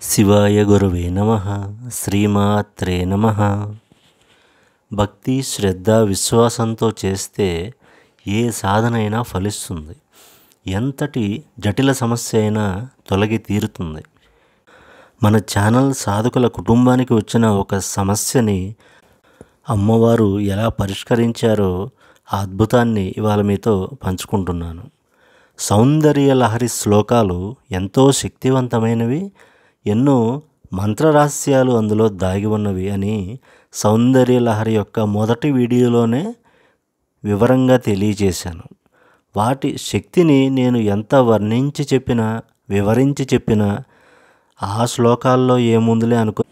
శివాయ గురవే నమః. శ్రీమాత్రే నమః. భక్తి, శ్రద్ధ, విశ్వాసంతో చేస్తే ఏ సాధనైనా ఫలిస్తుంది. ఎంతటి జటిల సమస్య అయినా తొలగి తీరుతుంది. మన ఛానల్ సాధకుల కుటుంబానికి వచ్చిన ఒక సమస్యని అమ్మవారు ఎలా పరిష్కరించారో ఆ అద్భుతాన్ని ఇవాళ మీతో పంచుకుంటున్నాను. సౌందర్య లహరి శ్లోకాలు ఎంతో శక్తివంతమైనవి, ఎన్నో మంత్రరహస్యాలు అందులో దాగి ఉన్నవి అని సౌందర్య లహరి యొక్క మొదటి వీడియోలోనే వివరంగా తెలియజేశాను. వాటి శక్తిని నేను ఎంత వర్ణించి చెప్పినా, వివరించి చెప్పినా ఆ శ్లోకాల్లో ఏముందిలే అనుకో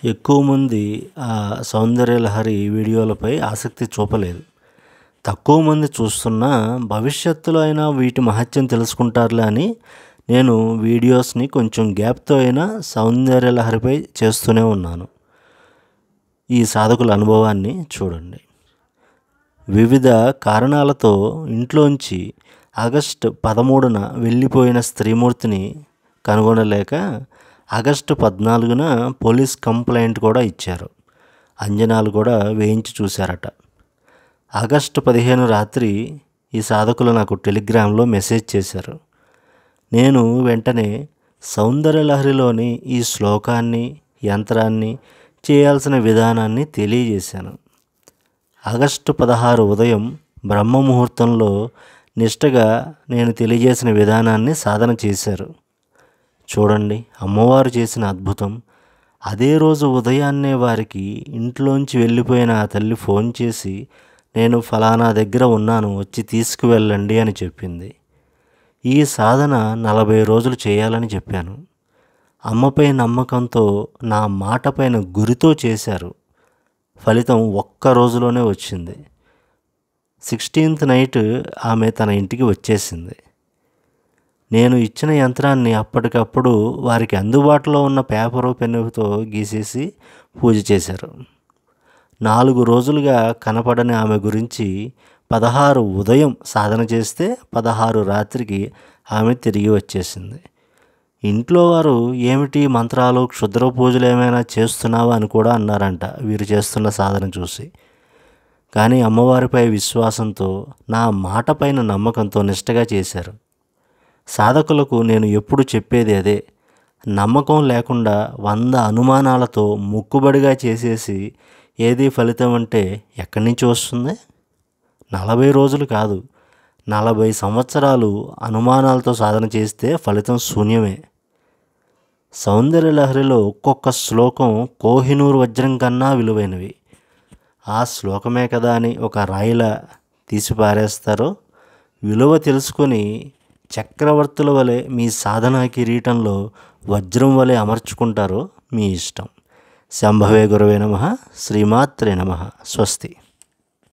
ఎక్కువ మంది ఆ సౌందర్య లహరి వీడియోలపై ఆసక్తి చూపలేదు. తక్కువ మంది చూస్తున్నా భవిష్యత్తులో అయినా వీటి మహత్యం తెలుసుకుంటారులే అని నేను వీడియోస్ని కొంచెం గ్యాప్తో అయినా సౌందర్య లహరిపై చేస్తూనే ఉన్నాను. ఈ సాధకుల అనుభవాన్ని చూడండి. వివిధ కారణాలతో ఇంట్లోంచి ఆగస్టు 13న వెళ్ళిపోయిన స్త్రీమూర్తిని కనుగొనలేక ఆగస్టు 14న పోలీస్ కంప్లైంట్ కూడా ఇచ్చారు. అంజనాలు కూడా వేయించి చూశారట. ఆగస్టు 15 రాత్రి ఈ సాధకులు నాకు టెలిగ్రామ్లో మెసేజ్ చేశారు. నేను వెంటనే సౌందర్య లహరిలోని ఈ శ్లోకాన్ని, యంత్రాన్ని, చేయాల్సిన విధానాన్ని తెలియజేశాను. ఆగస్టు 16 ఉదయం బ్రహ్మ ముహూర్తంలో నిష్టగా నేను తెలియజేసిన విధానాన్ని సాధన చేశారు. చూడండి అమ్మవారు చేసిన అద్భుతం. అదే రోజు ఉదయాన్నే వారికి ఇంట్లోంచి వెళ్ళిపోయిన ఆ తల్లి ఫోన్ చేసి, నేను ఫలానా దగ్గర ఉన్నాను, వచ్చి తీసుకువెళ్ళండి అని చెప్పింది. ఈ సాధన 40 రోజులు చేయాలని చెప్పాను. అమ్మపై నమ్మకంతో, నా మాట పైన గురితో చేశారు. ఫలితం ఒక్క రోజులోనే వచ్చింది. 16th నైట్ ఆమె తన ఇంటికి వచ్చేసింది. నేను ఇచ్చిన యంత్రాన్ని అప్పటికప్పుడు వారికి అందుబాటులో ఉన్న పేపరు, పెన్నుతో గీసేసి పూజ చేశారు. 4 రోజులుగా కనపడని ఆమె గురించి 16 ఉదయం సాధన చేస్తే 16 రాత్రికి ఆమె తిరిగి వచ్చేసింది. ఇంట్లో వారు ఏమిటి మంత్రాలు, క్షుద్ర పూజలు ఏమైనా చేస్తున్నావా అని కూడా అన్నారంట వీరు చేస్తున్న సాధన చూసి. కానీ అమ్మవారిపై విశ్వాసంతో, నా మాట పైన నమ్మకంతో నిష్టగా చేశారు. సాధకులకు నేను ఎప్పుడు చెప్పేది అదే. నమ్మకం లేకుండా 100 అనుమానాలతో మొక్కుబడిగా చేసేసి ఏది ఫలితం అంటే ఎక్కడి నుంచి వస్తుంది? 40 రోజులు కాదు, 40 సంవత్సరాలు అనుమానాలతో సాధన చేస్తే ఫలితం శూన్యమే. సౌందర్య లహరిలో ఒక్కొక్క శ్లోకం కోహినూరు వజ్రం కన్నా విలువైనవి. ఆ శ్లోకమే కదా అని ఒక రాయిలా తీసి పారేస్తారో, విలువ తెలుసుకొని చక్రవర్తుల వలె మీ సాధనా కిరీటంలో వజ్రం వలె అమర్చుకుంటారో మీ ఇష్టం. శంభవే గురవే నమః. శ్రీమాత్రే నమః. స్వస్తి.